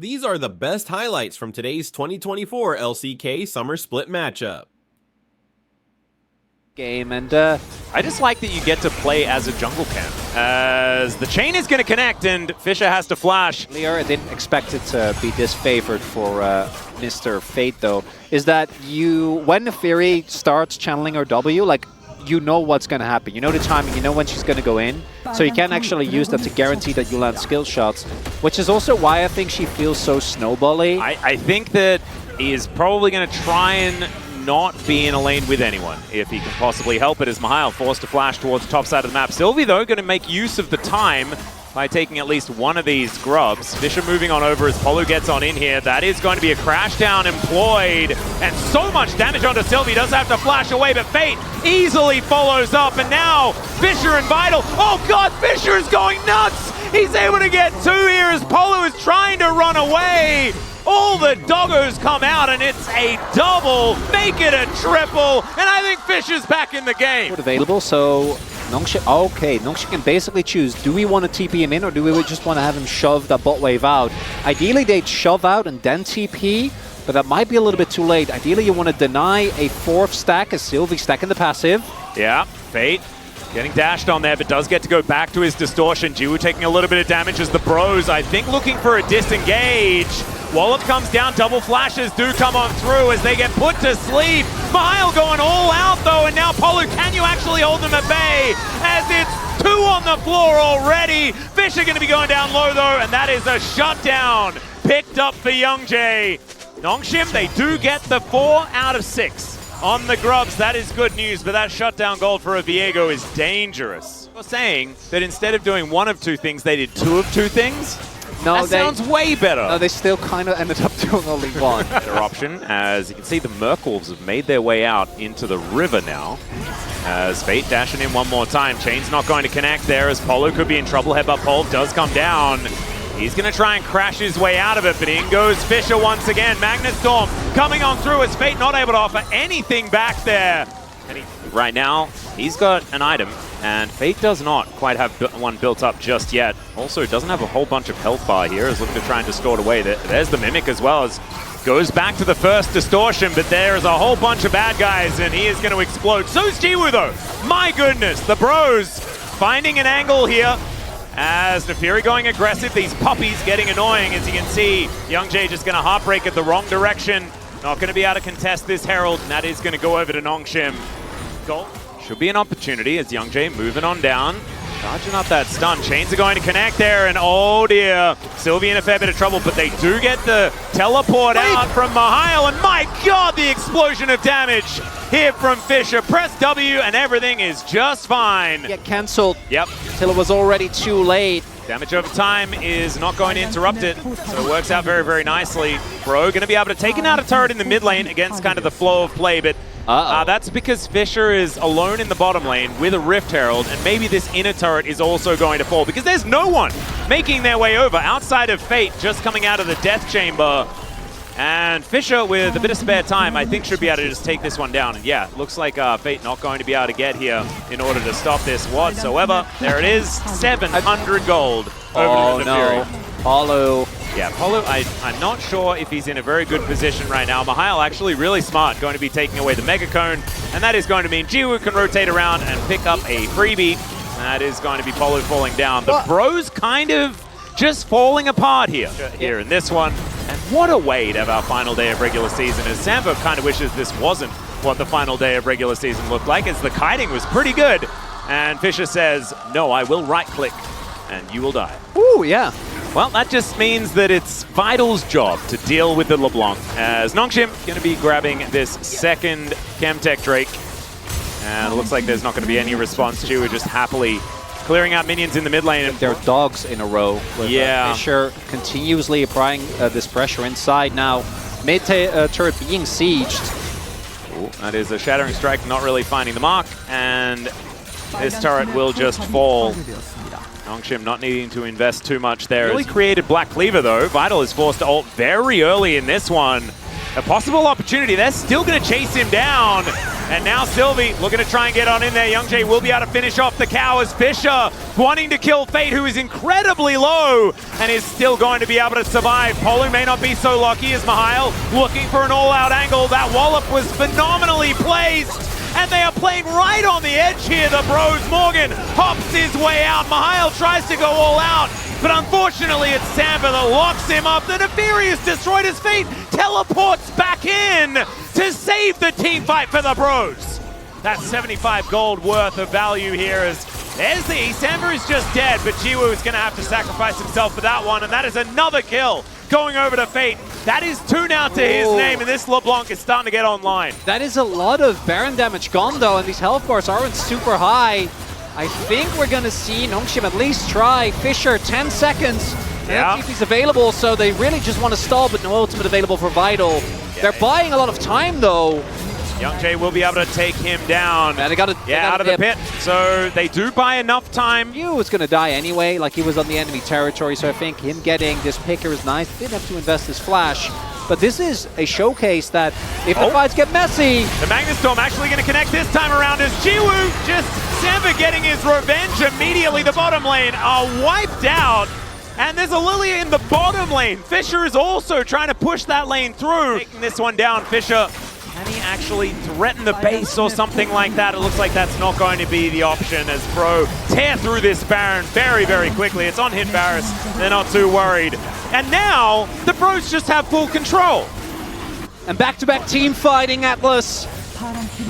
These are the best highlights from today's 2024 LCK Summer Split matchup. Game, and I just like that you get to play as a jungle camp, as the chain is going to connect and Fisher has to flash. I didn't expect it to be disfavored for Mr. Fate, though, is that when the Fury starts channeling her W, like, you know what's going to happen. You know the timing, you know when she's going to go in, so you can actually use that to guarantee that you land skill shots, which is also why I think she feels so snowbally. I think that he is probably going to try and not be in a lane with anyone if he can possibly help it, as Mihail forced to flash towards the top side of the map. Sylvie, though, going to make use of the time by taking at least one of these grubs. Fisher moving on over as Polu gets on in here. That is going to be a crash down employed, and so much damage onto Sylvie. Does have to flash away, but Fate easily follows up, and now Fisher and Vital. Oh god, Fisher is going nuts! He's able to get two here as Polu is trying to run away. All the doggos come out, and it's a double, make it a triple, and I think Fisher's back in the game. Available, so Nongshim can basically choose, do we want to TP him in, or do we just want to have him shove that bot wave out? Ideally, they'd shove out and then TP, but that might be a little bit too late. Ideally, you want to deny a fourth stack, as Sylvie stacking the passive. Yeah, Fate getting dashed on there, but does get to go back to his distortion. Jiwoo taking a little bit of damage as the bros, I think, looking for a disengage. Wallop comes down, double flashes do come on through as they get put to sleep. Mihail going all out though, and now Polu, can you actually hold them at bay? As it's two on the floor already. Fisher going to be going down low though, and that is a shutdown picked up for Gen.G. Nongshim, they do get the 4 out of 6 on the grubs. That is good news, but that shutdown gold for a Viego is dangerous. You're saying that instead of doing one of two things, they did 2 of 2 things? No, that sounds way better. No, they still kind of ended up doing only one. Better option, as you can see the Merkwolves have made their way out into the river now. As Fate dashing in one more time. Chain's not going to connect there as Polu could be in trouble. Headbutt Pole does come down. He's going to try and crash his way out of it, but in goes Fisher once again. Magnet Storm coming on through as Fate not able to offer anything back there. And right now, he's got an item, and Fate does not quite have one built up just yet. Also, doesn't have a whole bunch of health bar here. Is looking to try and distort away. There's the Mimic as well, as goes back to the first distortion, but there's a whole bunch of bad guys, and he is going to explode. So's Jiwoo, though. My goodness, the bros finding an angle here. As the Fury going aggressive, these puppies getting annoying. As you can see, Gen.G just going to heartbreak at the wrong direction. Not going to be able to contest this Herald, and that is going to go over to Nongshim. Goal should be an opportunity as Gen.G moving on down. Charging up that stun. Chains are going to connect there, and oh dear, Sylvie in a fair bit of trouble, but they do get the teleport out from Mihail, and my god, the explosion of damage here from Fisher. Press W and everything is just fine. Get cancelled. Yep. Till it was already too late. Damage over time is not going to interrupt it, so it works out very, very nicely. Bro going to be able to take an outer turret in the mid lane against kind of the flow of play, but that's because Fisher is alone in the bottom lane with a Rift Herald, and maybe this inner turret is also going to fall because there's no one making their way over outside of Fate just coming out of the Death Chamber. And Fisher, with a bit of spare time, I think should be able to just take this one down. And yeah, looks like Fate not going to be able to get here in order to stop this whatsoever. There it is, 700 gold over to the Fury. Polu. Yeah, Polu, I'm not sure if he's in a very good position right now. Mihail actually really smart, going to be taking away the Mega Cone, and that is going to mean Jiwoo can rotate around and pick up a freebie. That is going to be Polu falling down. The bros kind of just falling apart here in this one. And what a way to have our final day of regular season, as Sambo kind of wishes this wasn't what the final day of regular season looked like, as the kiting was pretty good. And Fisher says, no, I will right-click, and you will die. Ooh, yeah. Well, that just means that it's Vital's job to deal with the LeBlanc, as Nongshim going to be grabbing this second Chemtech Drake. And it looks like there's not going to be any response to it, just happily clearing out minions in the mid lane. They're dogs in a row. With Fisher continuously applying this pressure inside now. Mid turret being sieged. Ooh, that is a Shattering Strike, not really finding the mark. And this turret will just fall. Nongshim not needing to invest too much there. Really created Black Cleaver though. Vital is forced to ult very early in this one. A possible opportunity. They're still going to chase him down. And now Sylvie looking to try and get on in there. Gen.G will be able to finish off the cow as Fisher wanting to kill Fate, who is incredibly low and is still going to be able to survive. Polu may not be so lucky as Mihail looking for an all-out angle. That wallop was phenomenally placed. And they are playing right on the edge here, the bros. Morgan hops his way out. Mihail tries to go all out, but unfortunately it's Samba that locks him up. The Nefarious destroyed his feet, teleports back in to save the team fight for the bros. That's 75 gold worth of value here as there's the Samba is just dead, but Jiwoo is going to have to sacrifice himself for that one, and that is another kill going over to Fate. That is 2 now to his name, and this LeBlanc is starting to get online. That is a lot of Baron damage gone though, and these health bars aren't super high. I think we're going to see Nongshim at least try. Fisher, 10 seconds. Yeah. TP's available, so they really just want to stall, but no ultimate available for Vital. Yeah. They're buying a lot of time though. Gen.G will be able to take him down. Yeah, they got out of the pit. So they do buy enough time. Yu was going to die anyway, like he was on the enemy territory, so I think him getting this picker is nice. Didn't have to invest his flash. But this is a showcase that if the fights get messy... The Magnus Storm actually going to connect this time around as Jiwoo just Samba getting his revenge immediately. The bottom lane are wiped out. And there's a Lilia in the bottom lane. Fisher is also trying to push that lane through. Taking this one down, Fisher. Can he actually threaten the base or something like that? It looks like that's not going to be the option as Pro tear through this Baron very, very quickly. It's on hit Varus. They're not too worried. And now, the Bros just have full control. And back-to-back team fighting, Atlas.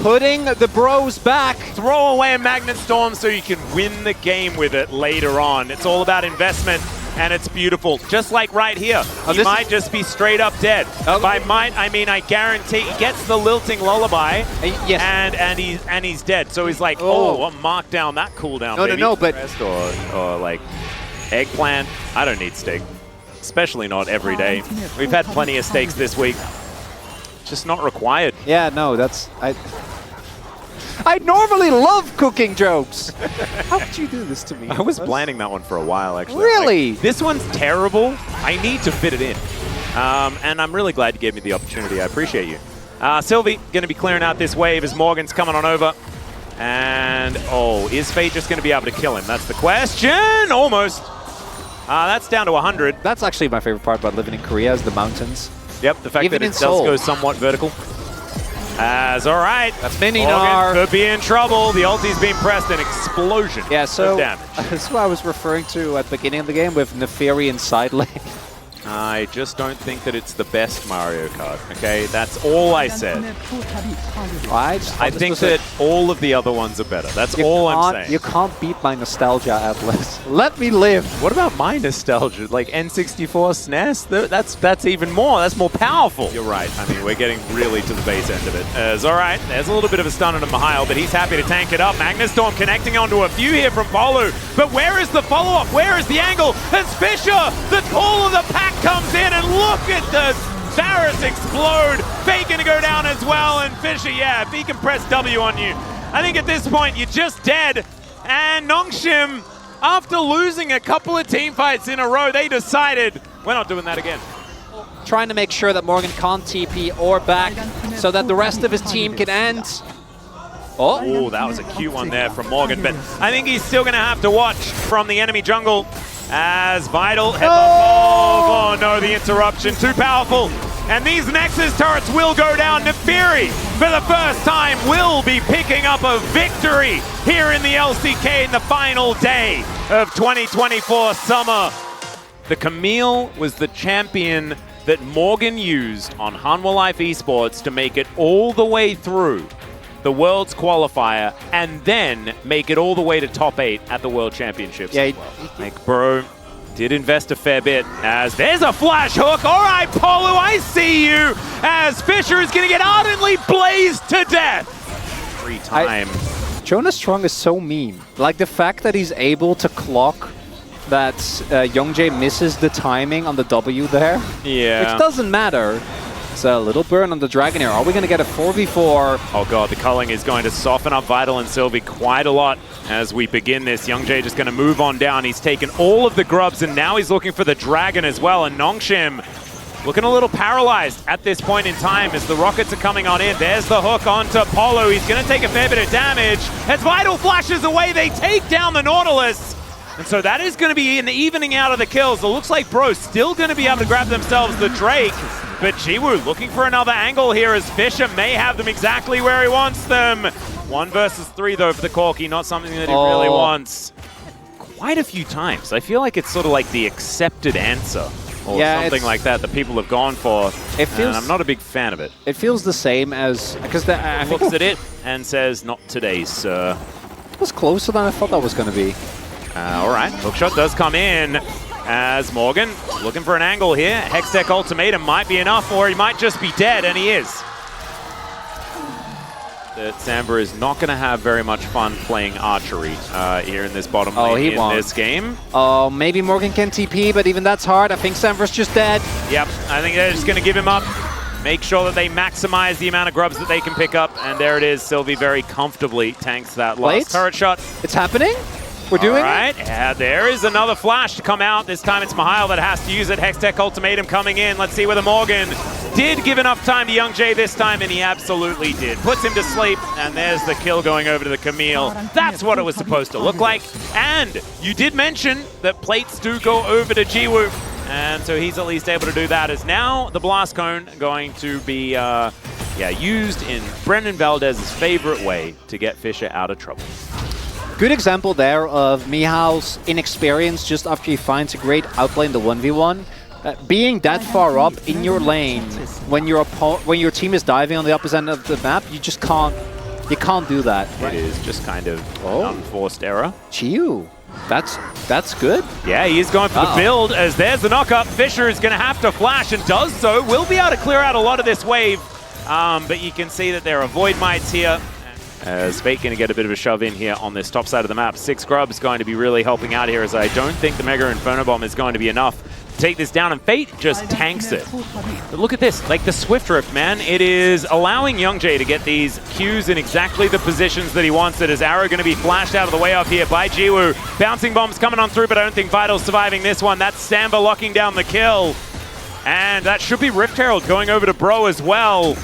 Putting the Bros back. Throw away a Magnet Storm so you can win the game with it later on. It's all about investment. And it's beautiful, just like right here. He might just be straight up dead. By might, I mean I guarantee he gets the lilting lullaby, yes, and he's dead. So he's like, oh, mark down that cooldown. No, but or like eggplant. I don't need steak, especially not every day. We've had plenty of steaks this week. Just not required. Yeah, no, that's I normally love cooking jokes. How could you do this to me? I was planning that one for a while, actually. Really? Like, this one's terrible. I need to fit it in. And I'm really glad you gave me the opportunity. I appreciate you. Sylvie going to be clearing out this wave as Morgan's coming on over. And, is Fate just going to be able to kill him? That's the question. Almost. That's down to 100. That's actually my favorite part about living in Korea is the mountains. Yep, the fact that it does go somewhat vertical. As all right, that's Mininar. Could be in trouble. The ulti's being pressed, an explosion of damage. That's what I was referring to at the beginning of the game with Nefarian side lane. I just don't think that it's the best Mario Kart, okay? That's all I said. I think that all of the other ones are better. That's all I'm saying. You can't beat my nostalgia, Atlas. Let me live. What about my nostalgia? Like N64 SNES? That's even more. That's more powerful. You're right. I mean, we're getting really to the base end of it. As all right, there's a little bit of a stun on Mihail, but he's happy to tank it up. Magnus Storm connecting onto a few here from Polu. But where is the follow-up? Where is the angle? As Fisher, the call of the pack comes in, and look at the Varus explode. Fate gonna go down as well, and Fisher, yeah, if he can press W on you, I think at this point you're just dead. And Nongshim, after losing a couple of team fights in a row, they decided we're not doing that again. Trying to make sure that Morgan can't TP or back so that the rest of his team can end. Oh, that was a cute one there from Morgan, but I think he's still gonna have to watch from the enemy jungle. As Vital hit oh no, the interruption, too powerful. And these Nexus turrets will go down. Nefiri, for the first time, will be picking up a victory here in the LCK in the final day of 2024 Summer. The Camille was the champion that Morgan used on Hanwha Life Esports to make it all the way through the World's qualifier, and then make it all the way to top 8 at the World Championships. Yeah, like, bro, did invest a fair bit. As there's a flash hook. All right, Polu, I see you. As Fisher is going to get ardently blazed to death. Every time. Jonas Strong is so mean. Like the fact that he's able to clock that Gen.G misses the timing on the W there. Yeah. Which doesn't matter. It's a little burn on the Dragon here. Are we going to get a 4v4? Oh god, the culling is going to soften up Vital and Sylvie quite a lot as we begin this. Gen.G just going to move on down. He's taken all of the grubs and now he's looking for the Dragon as well. And Nongshim looking a little paralyzed at this point in time as the rockets are coming on in. There's the hook onto Polo. He's going to take a fair bit of damage. As Vital flashes away, they take down the Nautilus. And so that is going to be an evening out of the kills. It looks like Bro still going to be able to grab themselves the Drake. But Jiwoo looking for another angle here as Fisher may have them exactly where he wants them. 1 versus 3 though for the Corki, not something that he really wants. Quite a few times. I feel like it's sort of like the accepted answer. Or something like that people have gone for. It feels, and I'm not a big fan of it. It feels the same as... because I looks at it and says, not today, sir. It was closer than I thought that was going to be. All right, hookshot does come in as Morgan looking for an angle here. Hextech ultimatum might be enough, or he might just be dead, and he is. That Samba is not going to have very much fun playing archery here in this bottom lane this game. Oh, maybe Morgan can TP, but even that's hard. I think Sambra's just dead. Yep, I think they're just going to give him up. Make sure that they maximize the amount of grubs that they can pick up, and there it is. Sylvie very comfortably tanks that last turret shot. It's happening? We're doing it? All right, yeah, there is another flash to come out. This time it's Mihail that has to use it. Hextech ultimatum coming in. Let's see whether Morgan did give enough time to Young-Jae this time, and he absolutely did. Puts him to sleep, and there's the kill going over to the Camille. That's what it was supposed to look like. And you did mention that plates do go over to Jiwoo, and so he's at least able to do that. As now the Blast Cone going to be used in Brendan Valdez's favorite way to get Fisher out of trouble. Good example there of Mihail's inexperience just after he finds a great outlane the 1v1. Being that far up in your lane when your team is diving on the opposite end of the map, you just can't do that. It is just kind of an unforced error. Chiyu, that's good. Yeah, he is going for the build as there's the knock-up. Fisher is going to have to flash and does so. Will be able to clear out a lot of this wave, but you can see that there are Void Mites here. Fate going to get a bit of a shove in here on this top side of the map. 6 grubs going to be really helping out here, as I don't think the Mega Inferno Bomb is going to be enough to take this down, and Fate just tanks it. But look at this, like the Swift Rift, man. It is allowing Young-Jae to get these Qs in exactly the positions that he wants it. As Arrow going to be flashed out of the way up here by Jiwoo. Bouncing bombs coming on through, but I don't think Vital's surviving this one. That's Samba locking down the kill. And that should be Rift Herald going over to Bro as well.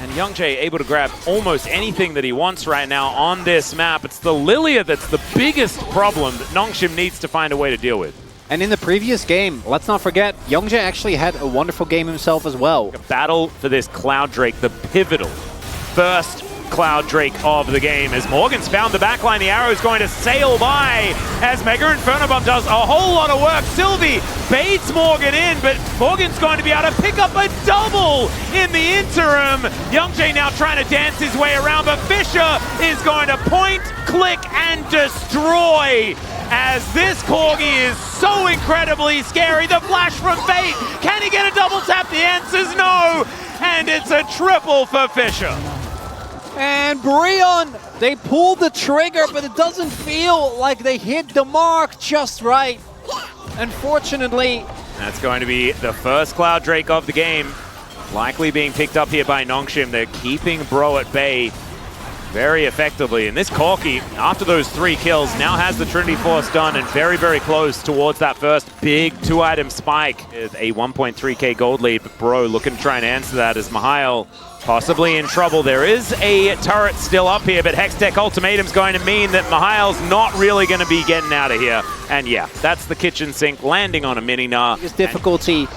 And Young-Jae able to grab almost anything that he wants right now on this map. It's the Lilia that's the biggest problem that Nongshim needs to find a way to deal with. And in the previous game, let's not forget, Young-Jae actually had a wonderful game himself as well. A battle for this Cloud Drake, the pivotal first Cloud Drake of the game. As Morgan's found the backline, the arrow is going to sail by as Mega Inferno Bomb does a whole lot of work. Sylvie baits Morgan in, but Morgan's going to be able to pick up a double in the interim. Young-Jae now trying to dance his way around, but Fisher is going to point, click, and destroy. As this Corgi is so incredibly scary. The flash from Fate. Can he get a double tap? The answer's no. And it's a triple for Fisher. And Brion, they pulled the trigger, but it doesn't feel like they hit the mark just right. Unfortunately. That's going to be the first Cloud Drake of the game. Likely being picked up here by Nongshim. They're keeping Bro at bay very effectively. And this Corki, after those 3 kills, now has the Trinity Force done and very, very close towards that first big 2-item spike. With a 1.3k gold lead, but Bro looking to try and answer that as Mihail possibly in trouble. There is a turret still up here, but Hextech Ultimatum's going to mean that Mihail's not really going to be getting out of here. And yeah, that's the kitchen sink landing on a mini-Gnar. His difficulty,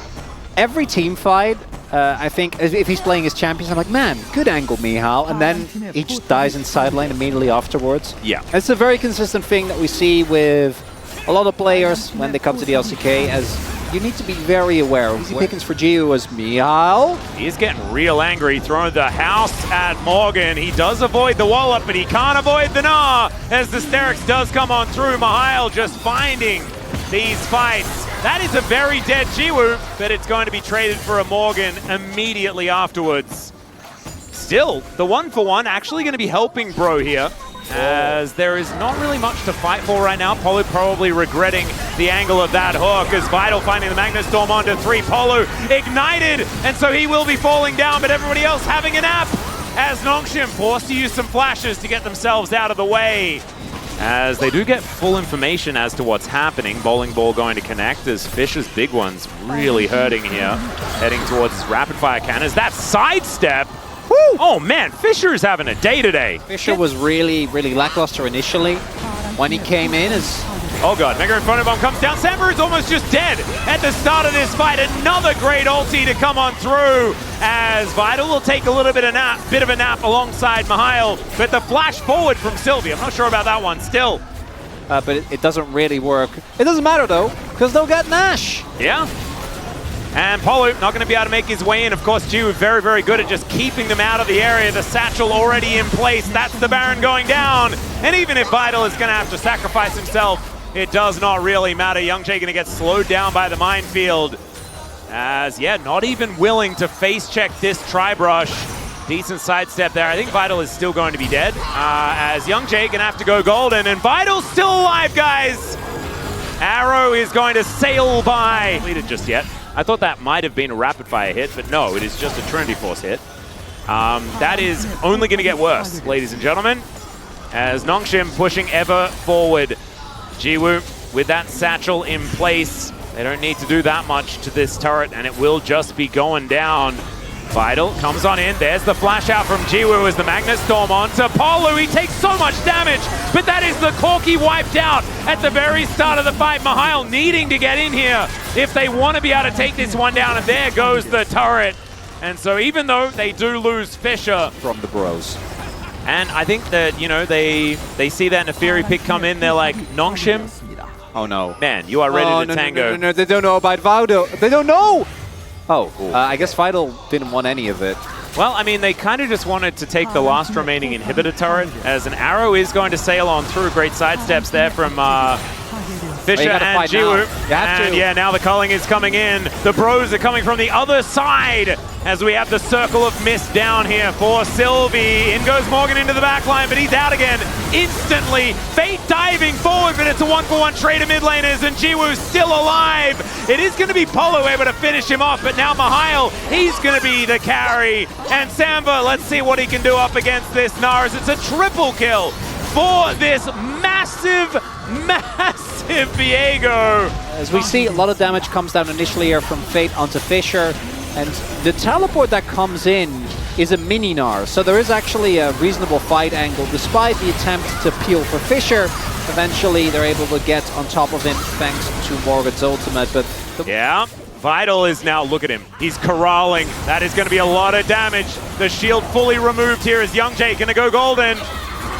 every team fight, I think, if he's playing his champions, I'm like, man, good angle, Mihail. And then he just dies in side lane immediately afterwards. Yeah. It's a very consistent thing that we see with a lot of players when they come to the LCK, as you need to be very aware. Easy pickings for Jiwoo was Mihail. He's getting real angry, throwing the house at Morgan. He does avoid the wallop, but he can't avoid the Gnar as the Sterix does come on through. Mihail just finding these fights. That is a very dead Jiwoo, but it's going to be traded for a Morgan immediately afterwards. Still, the 1-for-1 actually going to be helping Bro here, as there is not really much to fight for right now. Polo probably regretting the angle of that hook, as Vital finding the Magnet Storm onto 3. Polo ignited, and so he will be falling down, but everybody else having a nap, as Nongshim forced to use some flashes to get themselves out of the way. as they do get full information as to what's happening. Bowling ball going to connect as Fisher's big one's really hurting here. Heading towards his rapid fire cannons. That sidestep! Woo! Oh man, Fisher is having a day today. Fisher was really lackluster initially. When he came in as... Oh god, Mega Inferno Bomb comes down. Samber is almost just dead at the start of this fight. Another great ulti to come on through as Vital will take a little bit of a nap alongside Mihail. But the flash forward from Sylvie, I'm not sure about that one still. but it doesn't really work. It doesn't matter though, because they'll get Nash. Yeah. And Polo not going to be able to make his way in. Of course, G very, very good at just keeping them out of the area. The satchel already in place. That's the Baron going down. And even if Vital is going to have to sacrifice himself, it does not really matter. Young-J going to get slowed down by the minefield. As, yeah, not even willing to face check this Tri-Brush. Decent sidestep there. I think Vital is still going to be dead. As Young-J going to have to go golden. And Vital's still alive, guys. Arrow is going to sail by. Completed just yet. I thought that might have been a rapid fire hit, but no, it is just a Trinity Force hit. That is only going to get worse, ladies and gentlemen. As Nongshim pushing ever forward. Jiwoo with that satchel in place. They don't need to do that much to this turret, and it will just be going down. Vital comes on in. There's the flash out from Jiwoo as the Magnet Storm onto Polu. He takes so much damage, but that is the Corki wiped out at the very start of the fight. Mihail needing to get in here if they want to be able to take this one down, and there goes the turret. And so even though they do lose Fisher from the bros, and I think that, you know, they see that Neferi pick come in, they're like, Nongshim? Oh no. Man, you are ready to tango. No, they don't know about Vital. They don't know! Oh, I guess Vital didn't want any of it. Well, I mean, they kind of just wanted to take the last remaining inhibitor turret, as an arrow is going to sail on through. Great sidesteps there from Fisher and Jiwoo. And yeah, now the culling is coming in. The bros are coming from the other side as we have the circle of mist down here for Sylvie. In goes Morgan into the back line, but he's out again instantly. Fate diving forward, but it's a 1-for-1 trade of mid laners, and Jiwoo's still alive. It is going to be Polo able to finish him off, but now Mihail, he's going to be the carry. And Samba, let's see what he can do up against this Nars. It's a triple kill for this massive Viego. As we see, a lot of damage comes down initially here from Fate onto Fisher, and the teleport that comes in is a mini Nars, so there is actually a reasonable fight angle despite the attempt to peel for Fisher. Eventually they're able to get on top of him thanks to Morgan's ultimate, but yeah, Vital is now, look at him, he's corralling. That is going to be a lot of damage. The shield fully removed here as Young-J going to go golden.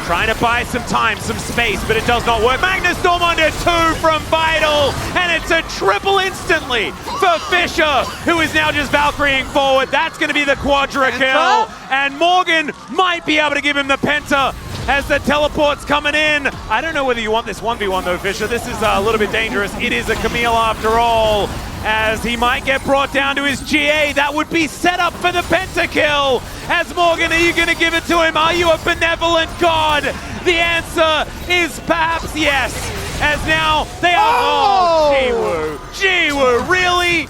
Trying to buy some time, some space, but it does not work. Magnus Storm under 2 from Vital, and it's a triple instantly for Fisher, who is now just Valkyrieing forward. That's going to be the quadra kill, and Morgan might be able to give him the penta as the teleport's coming in. I don't know whether you want this 1v1 though, Fisher. This is a little bit dangerous. It is a Camille after all, as he might get brought down to his GA. That would be set up for the pentakill. As Morgan, are you going to give it to him? Are you a benevolent god? The answer is perhaps yes. As now they are... Oh, Jiwoo, really?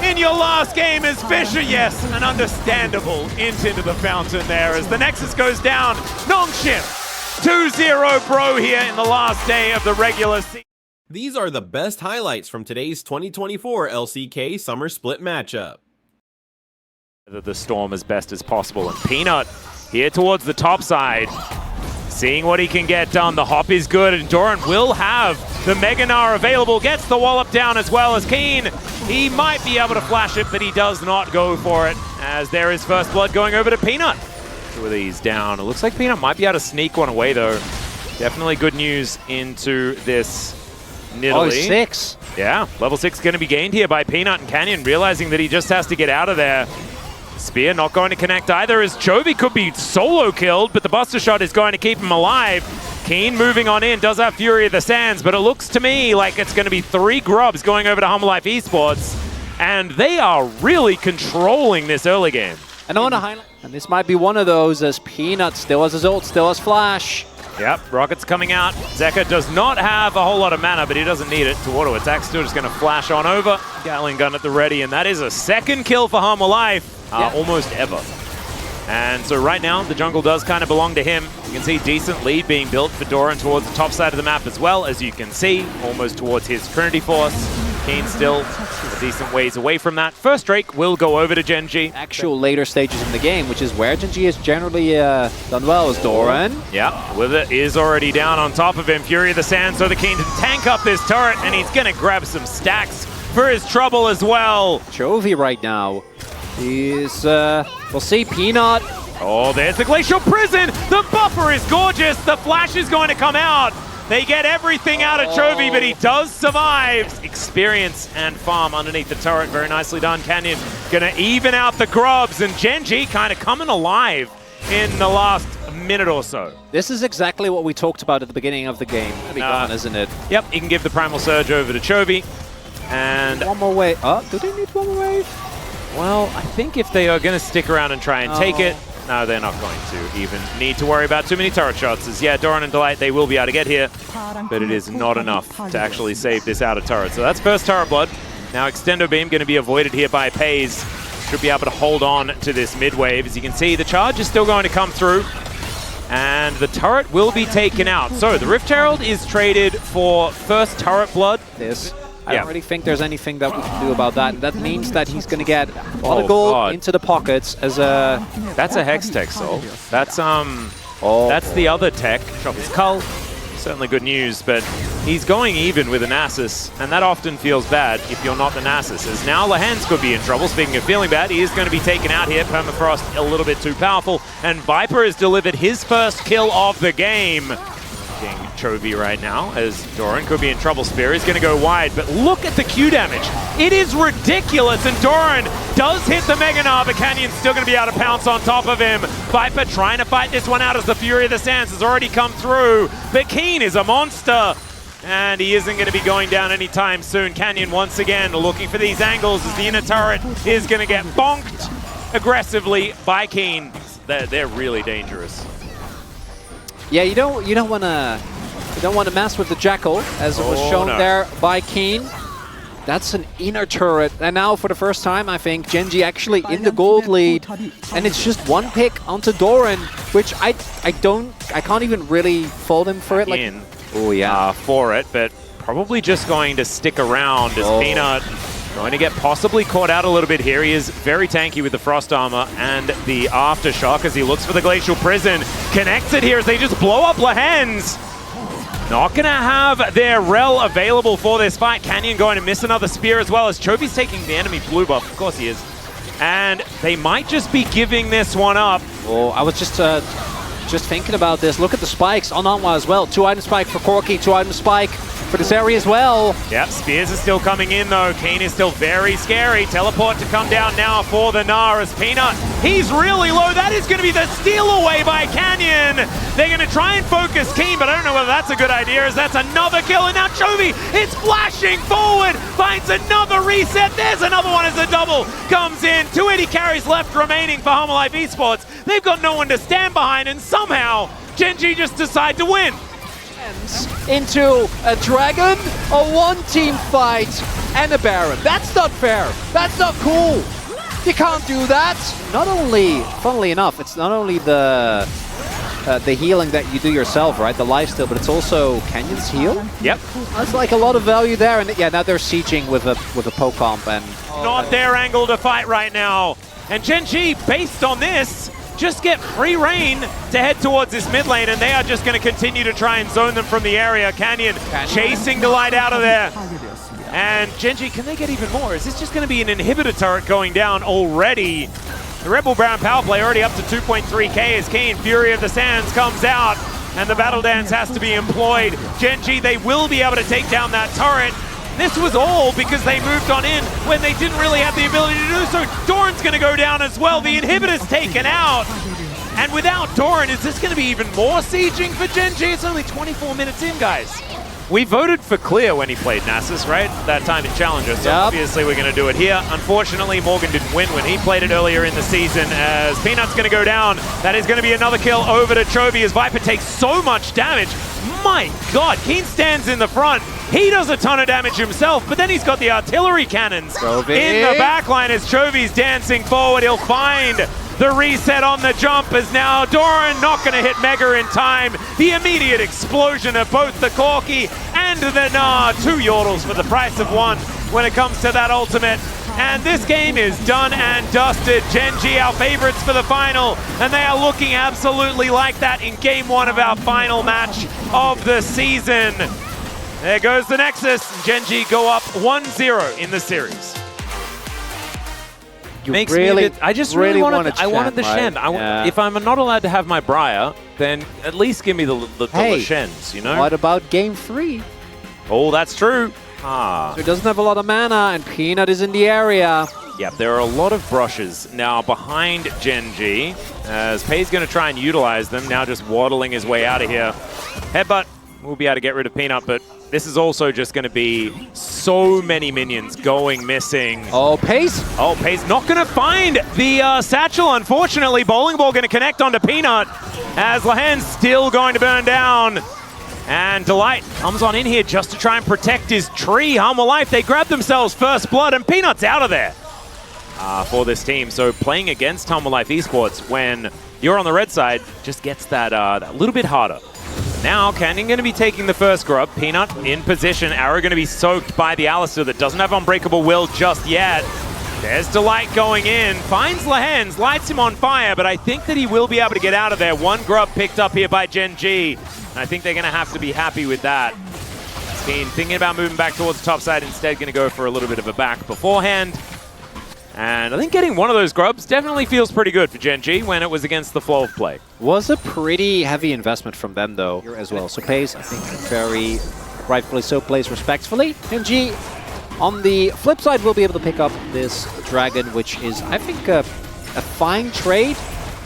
In your last game as Fisher, yes, an understandable into the fountain there as the Nexus goes down. Nongshim, 2-0 bro here in the last day of the regular season. These are the best highlights from today's 2024 LCK Summer Split matchup. The Storm as best as possible, and Peanut here towards the top side, seeing what he can get done. The hop is good, and Doran will have the Mega Gnar available, gets the wallop down as well as Keen. He might be able to flash it, but he does not go for it, as there is first blood going over to Peanut. 2 of these down. It looks like Peanut might be able to sneak one away though. Definitely good news into this Nidalee. Oh, 6. Yeah, level 6 going to be gained here by Peanut, and Canyon realizing that he just has to get out of there. Spear not going to connect either, as Chovy could be solo killed, but the Buster Shot is going to keep him alive. Keen moving on in, does have Fury of the Sands, but it looks to me like it's going to be 3 grubs going over to Humble Life Esports, and they are really controlling this early game. And I want to highlight, and this might be one of those, as Peanut still has his ult, still has flash. Yep, Rocket's coming out. Zeka does not have a whole lot of mana, but he doesn't need it to auto attack. Still just going to flash on over. Gatling gun at the ready, and that is a 2nd kill for Humble Life, almost ever. And so right now, the jungle does kind of belong to him. You can see decent lead being built for Doran towards the top side of the map as well, as you can see, almost towards his Trinity Force. Keen still a decent ways away from that. First Drake will go over to Gen.G. Actual later stages in the game, which is where Gen.G has generally done well, is Doran. Yeah, Wither is already down on top of him. Fury of the Sand, so the Keen to tank up this turret, and he's going to grab some stacks for his trouble as well. Chovy right now is, we'll see, Peanut. Oh, there's the Glacial Prison. The buffer is gorgeous. The flash is going to come out. They get everything out of Chovy, but he does survive. Experience and farm underneath the turret. Very nicely done. Canyon gonna even out the grubs, and Gen.G kind of coming alive in the last minute or so. This is exactly what we talked about at the beginning of the game. That'd be gone, isn't it? Yep, he can give the Primal Surge over to Chovy. And one more wave. Oh, do they need one more wave? Well, I think if they are going to stick around and try and take it, no, they're not going to even need to worry about too many turret shots. As yeah, Doran and Delight, they will be able to get here, but it is not enough to actually save this outer turret. So that's first turret blood. Now Extendo Beam going to be avoided here by Pays. Should be able to hold on to this mid wave. As you can see, the charge is still going to come through, and the turret will be taken out. So the Rift Herald is traded for first turret blood. I don't really think there's anything that we can do about that. That means that he's going to get a lot of gold into the pockets as a... That's a Hex tech, Sol. That's that's the other tech. Drop his Cull. Certainly good news, but he's going even with a Nasus, and that often feels bad if you're not the Nasus. As now Lehens could be in trouble. Speaking of feeling bad, he is going to be taken out here. Permafrost a little bit too powerful, and Viper has delivered his first kill of the game. Chovy right now, as Doran could be in trouble. Spear is going to go wide, but look at the Q damage. It is ridiculous, and Doran does hit the Mega Gnar, but Canyon's still going to be able to pounce on top of him. Viper trying to fight this one out as the Fury of the Sands has already come through, but Keen is a monster, and he isn't going to be going down anytime soon. Canyon once again looking for these angles as the inner turret is going to get bonked aggressively by Keen. They're really dangerous. Yeah, you don't want to mess with the Jackal, as it was shown there by Keen. That's an inner turret, and now for the first time, I think Gen.G actually in the gold lead, and it's just one pick onto Doran, which I can't even really fault him for it. Like, for it, but probably just going to stick around as Peanut going to get possibly caught out a little bit here. He is very tanky with the Frost Armor and the Aftershock as he looks for the Glacial Prison. Connects it here as they just blow up Lehens. Not going to have their Rel available for this fight. Canyon going to miss another spear as well as Chovy's taking the enemy blue buff. Of course he is. And they might just be giving this one up. Oh, I was just thinking about this. Look at the spikes on Anwa as well. 2-item spike for Corki, 2-item spike for this area as well. Yep, spears are still coming in though. Keen is still very scary. Teleport to come down now for the Gnar as Peanut. He's really low. That is going to be the steal away by Canyon. They're going to try and focus Keen, but I don't know whether that's a good idea, as that's another kill. And now Chovy is flashing forward, finds another reset. There's another one as a double comes in. 280 carries left remaining for Home Life Esports. They've got no one to stand behind, and somehow Gen.G just decide to win. Into a Dragon, a one-team fight, and a Baron. That's not fair. That's not cool. You can't do that. Not only, funnily enough, it's not only the healing that you do yourself, right? The lifesteal, but it's also Canyon's heal. Yep. That's like a lot of value there. And yeah, now they're sieging with a poke comp, and not their angle to fight right now. And Gen.G, based on this, just get free reign to head towards this mid lane, and they are just going to continue to try and zone them from the area. Canyon chasing Delight out of there. And Gen.G, can they get even more? Is this just going to be an inhibitor turret going down already? The Rebel Brown power play already up to 2.3k as Keen, Fury of the Sands, comes out, and the Battle Dance has to be employed. Gen.G, they will be able to take down that turret. This was all because they moved on in when they didn't really have the ability to do so. Doran's going to go down as well. The inhibitor's taken out. And without Doran, is this going to be even more sieging for Gen.G? It's only 24 minutes in, guys. We voted for Clear when he played Nasus, right? That time in Challenger, so obviously we're going to do it here. Unfortunately, Morgan didn't win when he played it earlier in the season, as Peanut's going to go down. That is going to be another kill over to Chovy as Viper takes so much damage. My God, Keen stands in the front. He does a ton of damage himself, but then he's got the artillery cannons in the backline as Chovy's dancing forward. He'll find The reset on the jump is now Doran not going to hit Mega in time. The immediate explosion of both the Corki and the Gnar. 2 Yordles for the price of 1 when it comes to that ultimate. And this game is done and dusted. Gen.G our favorites for the final, and they are looking absolutely like that in game 1 of our final match of the season. There goes the Nexus. Gen.G go up 1-0 in the series. Makes really, me I just really wanted I wanted the right? Shen. Yeah. If I'm not allowed to have my Briar, then at least give me the Shens, you know? What about game 3? Oh, that's true. Ah. So he doesn't have a lot of mana, and Peanut is in the area. Yeah, there are a lot of brushes now behind Gen.G, as Pei's going to try and utilize them, now just waddling his way out of here. Headbutt will be able to get rid of Peanut, but this is also just going to be so many minions going missing. Oh, Pei's. Oh, Pei's not going to find the satchel, unfortunately. Bowling Ball going to connect onto Peanut, as Lahen's still going to burn down. And Delight comes on in here just to try and protect his tree. Humble Life, they grab themselves first blood, and Peanut's out of there for this team. So playing against Humble Life Esports when you're on the red side just gets that a little bit harder. Now Canyon going to be taking the first grub. Peanut in position. Arrow going to be soaked by the Alistair that doesn't have Unbreakable Will just yet. There's Delight going in. Finds Lahen's, lights him on fire, but I think that he will be able to get out of there. 1 grub picked up here by Gen.G. And I think they're going to have to be happy with that. Skeen thinking about moving back towards the top side, instead going to go for a little bit of a back beforehand. And I think getting one of those grubs definitely feels pretty good for Gen.G when it was against the flow of play. Was a pretty heavy investment from them, though, here as well. So Pei's, I think, very rightfully so, plays respectfully. Gen.G, on the flip side, will be able to pick up this dragon, which is, I think, a fine trade,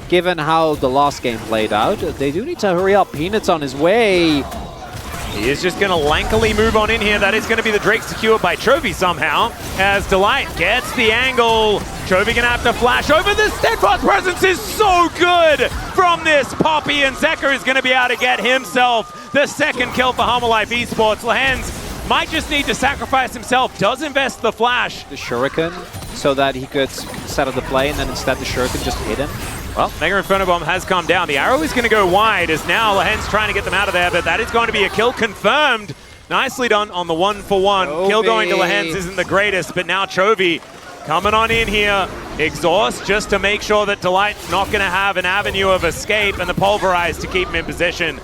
given how the last game played out. They do need to hurry up. Peanut's on his way. He is just going to lankily move on in here. That is going to be the Drake secured by Chovy somehow, as Delight gets the angle. Chovy going to have to flash over. The Steadfast presence is so good from this Poppy, and Zeka is going to be able to get himself the 2nd kill for Humble Life Esports. Lahen's might just need to sacrifice himself, does invest the flash. The Shuriken, so that he could set up the play, and then instead the Shuriken just hit him. Well, Mega Inferno Bomb has come down. The arrow is going to go wide, as now Lahen's trying to get them out of there, but that is going to be a kill confirmed. Nicely done on the 1-for-1. Chovy. Kill going to Lahen's isn't the greatest, but now Chovy coming on in here. Exhaust just to make sure that Delight's not going to have an avenue of escape, and the Pulverize to keep him in position.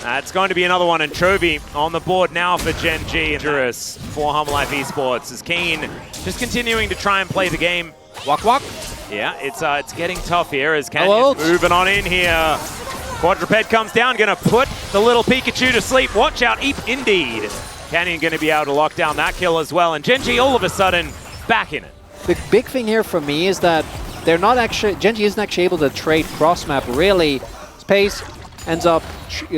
It's going to be another one, and Chovy on the board now for Gen.G. Dangerous for Humble Life Esports, as Keen just continuing to try and play the game. Walk, walk. Yeah, it's getting tough here as Canyon moving on in here. Quadruped comes down, gonna put the little Pikachu to sleep. Watch out, Eep, indeed. Canyon gonna be able to lock down that kill as well, and Gen.G all of a sudden back in it. The big thing here for me is that they're not actually, Gen.G isn't actually able to trade cross map really. Space ends up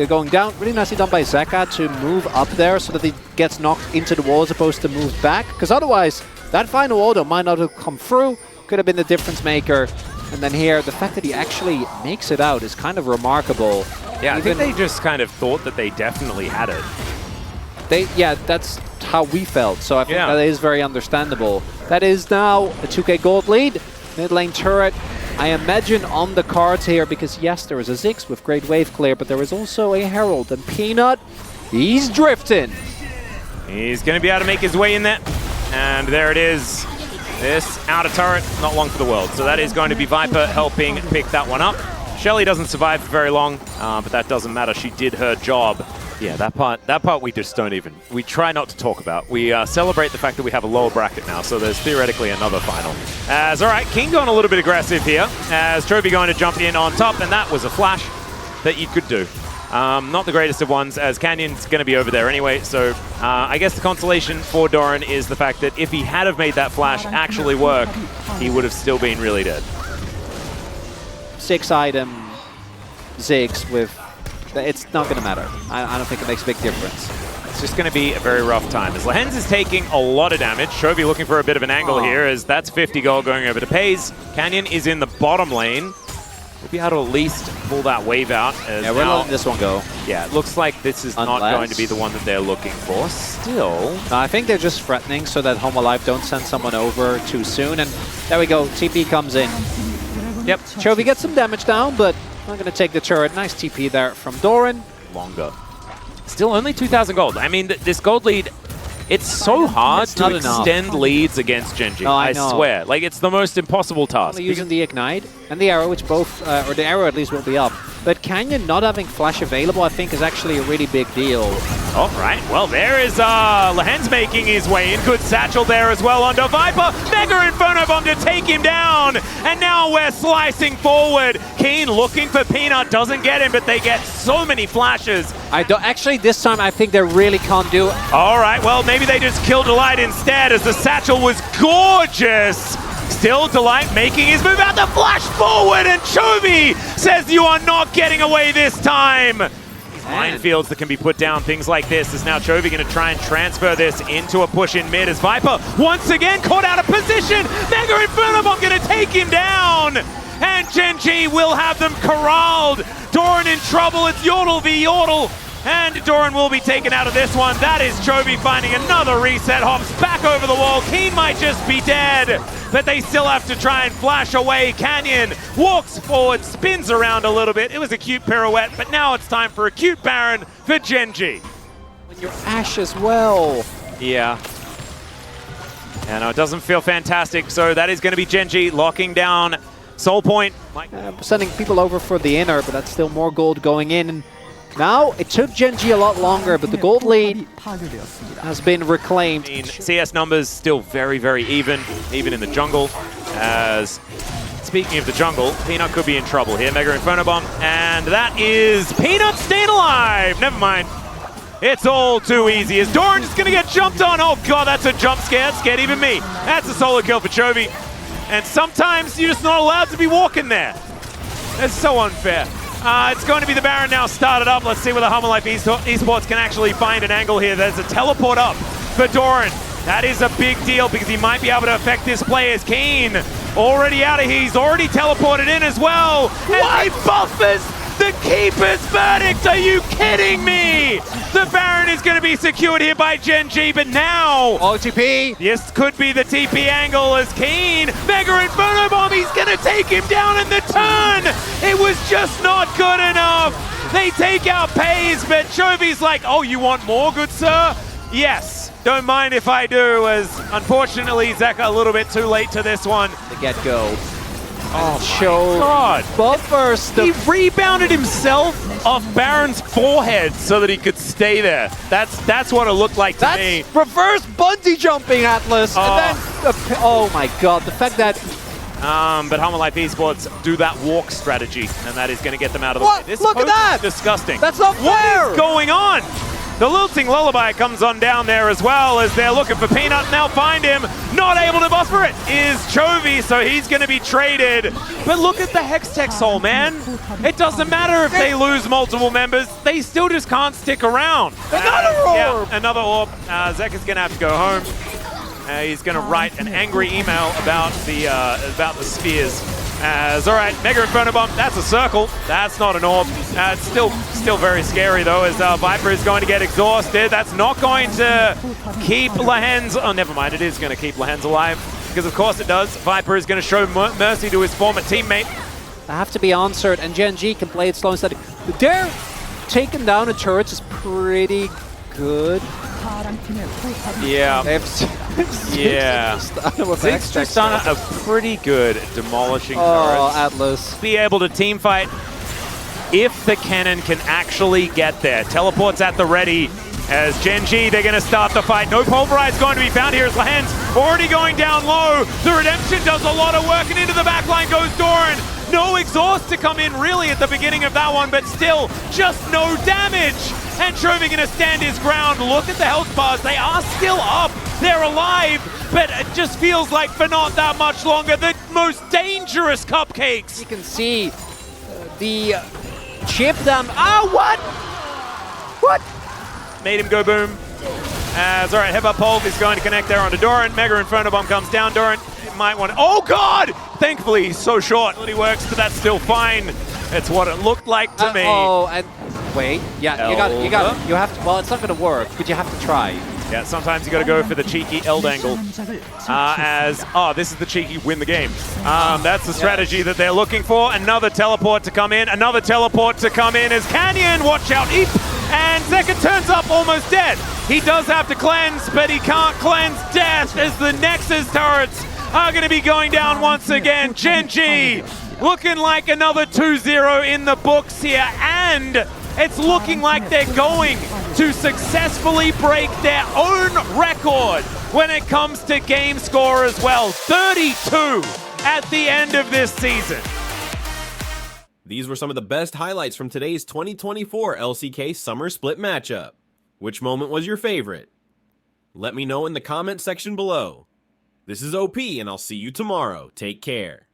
going down. Really nicely done by Zeka to move up there so that he gets knocked into the wall as opposed to move back, because otherwise that final auto might not have come through. Could have been the difference maker. And then here, the fact that he actually makes it out is kind of remarkable. Yeah, I think they just kind of thought that they definitely had it. Yeah, that's how we felt. So I think that is very understandable. That is now a 2k gold lead. Mid lane turret, I imagine on the cards here, because yes, there is a Ziggs with great wave clear, but there is also a Herald. And Peanut, he's drifting. He's going to be able to make his way in there. And there it is. This outer turret, not long for the world. So that is going to be Viper helping pick that one up. Shelly doesn't survive for very long, but that doesn't matter. She did her job. Yeah, that part we just don't even, we try not to talk about. We celebrate the fact that we have a lower bracket now, so there's theoretically another final. As, all right, King going a little bit aggressive here, as Trophy going to jump in on top, and that was a flash that you could do. Not the greatest of ones, as Canyon's going to be over there anyway, so I guess the consolation for Doran is the fact that if he had have made that flash actually work, he would have still been really dead. 6-item Ziggs with... It's not going to matter. I don't think it makes a big difference. It's just going to be a very rough time, as Lahen's is taking a lot of damage. Chovy looking for a bit of an angle here, as that's 50 gold going over to Pei's. Canyon is in the bottom lane. We'll be able to at least pull that wave out. As yeah, we're letting this one go. Yeah, it looks like this is not going to be the one that they're looking for. Still. No, I think they're just threatening so that Home Alive don't send someone over too soon. And there we go. TP comes in. Yep. Chovy gets some damage down, but not going to take the turret. Nice TP there from Doran. Longer. Still only 2,000 gold. I mean, this gold lead, it's so hard It's to not enough. extend leads against Gen.G. No, I I know. swear. Like, it's the most impossible task. Only using the Ignite and the Arrow, which both, or the Arrow at least will be up. But Canyon not having Flash available, I think, is actually a really big deal. All right, well, there is Lahen's making his way in. Good satchel there as well onto Viper. Mega Inferno Bomb to take him down. And now we're slicing forward. Keen looking for Peanut, doesn't get him, but they get so many flashes. Actually, this time I think they really can't do it. All right, well, maybe they just killed Delight instead, as the satchel was gorgeous. Still Delight making his move out, the flash forward, and Chovy says you are not getting away this time. Minefields that can be put down, things like this. Is now Chovy going to try and transfer this into a push in mid as Viper once again caught out of position. Mega Inferno Bomb going to take him down. And Gen.G will have them corralled. Doran in trouble. It's Yordle v Yordle. And Doran will be taken out of this one. That is Chovy finding another reset. Hops back over the wall. Keen might just be dead, but they still have to try and flash away. Canyon walks forward, spins around a little bit. It was a cute pirouette, but now it's time for a cute Baron for Gen.G. When you're Ashe as well. Yeah. Yeah, no, it doesn't feel fantastic. So that is going to be Gen.G locking down Soul Point. Sending people over for the inner, but that's still more gold going in. And now, it took Gen.G a lot longer, but the gold lead has been reclaimed. I mean, CS numbers still very, very even in the jungle. As, speaking of the jungle, Peanut could be in trouble here. Mega Inferno Bomb, and that is Peanut staying alive! Never mind. It's all too easy. Is Doran just gonna get jumped on? Oh god, that's a jump scare. It scared even me. That's a solo kill for Chovy. And sometimes you're just not allowed to be walking there. That's so unfair. It's going to be the Baron now started up. Let's see whether HummerLife Esports can actually find an angle here. There's a teleport up for Doran. That is a big deal because he might be able to affect this player's Keen. Already out of here. He's already teleported in as well. And he buffers the Keeper's verdict. Are you kidding me? The Baron is going to be secured here by Gen.G, but now OTP. this could be the TP angle as Keen. Mega Inferno Bomb, he's going to take him down in the turn. It was just not good enough. They take out Pays, but Chovy's like, oh, you want more, good sir? Yes, don't mind if I do, as unfortunately Zeka a little bit too late to this one. The get-go. Oh Show God. buffers. He rebounded himself off Baron's forehead so that he could stay there. That's what it looked like to me. That's reverse bungee jumping, Atlas. Oh. And then, oh my god, the fact that... But HummerLife Esports do that walk strategy, and that is going to get them out of the What? way. This Look at post is that! disgusting. That's not fair! What is going on? The Lilting Lullaby comes on down there as well as they're looking for Peanut, and they'll find him. Not able to buffer it is Chovy, so he's going to be traded. But look at the Hextech Soul, man. It doesn't matter if they lose multiple members. They still just can't stick around. Another orb! Yeah, another orb. Zeka's going to have to go home. He's going to write an angry email about the spheres. All right, Mega Inferno Bomb, that's a circle. That's not an orb. It's still very scary, though, as Viper is going to get exhausted. That's not going to keep Lahen's... Oh, never mind. It is going to keep Lahen's alive, because of course it does. Viper is going to show mercy to his former teammate. They have to be answered, and Gen.G can play it slow and steady. They're taking down the turrets is pretty good. Yeah. Yeah. Six Tristana a pretty good demolishing Oh, turrets. Atlas. Be able to team fight if the cannon can actually get there. Teleports at the ready as Gen.G, they're going to start the fight. No Pulverize going to be found here as Lahen's already going down low. The Redemption does a lot of work, and into the backline goes Doran. No exhaust to come in really at the beginning of that one, but still just no damage. And Chovy going to stand his ground. Look at the health bars. They are still up. They're alive, but it just feels like for not that much longer. The most dangerous cupcakes. You can see the chip them. Oh, what? What? Made him go boom. All right, Headbutt Pulve is going to connect there onto Doran. Mega Inferno Bomb comes down. Doran might want to... Oh, God! Thankfully, he's so short. He works, but that's still fine. It's what it looked like to me. Oh, and wait. Yeah, you got it. You have to... Well, it's not going to work, but you have to try. Yeah, sometimes you got to go for the cheeky Eld angle. This is the cheeky win the game. That's the strategy that they're looking for. Another teleport to come in. Another teleport to come in as Canyon. Watch out, Eep. And Zeka turns up almost dead. He does have to cleanse, but he can't cleanse death as the Nexus turrets are going to be going down once again. Gen.G looking like another 2-0 in the books here, and it's looking like they're going to successfully break their own record when it comes to game score as well. 32 at the end of this season. These were some of the best highlights from today's 2024 LCK Summer Split matchup. Which moment was your favorite? Let me know in the comment section below. This is OP, and I'll see you tomorrow. Take care.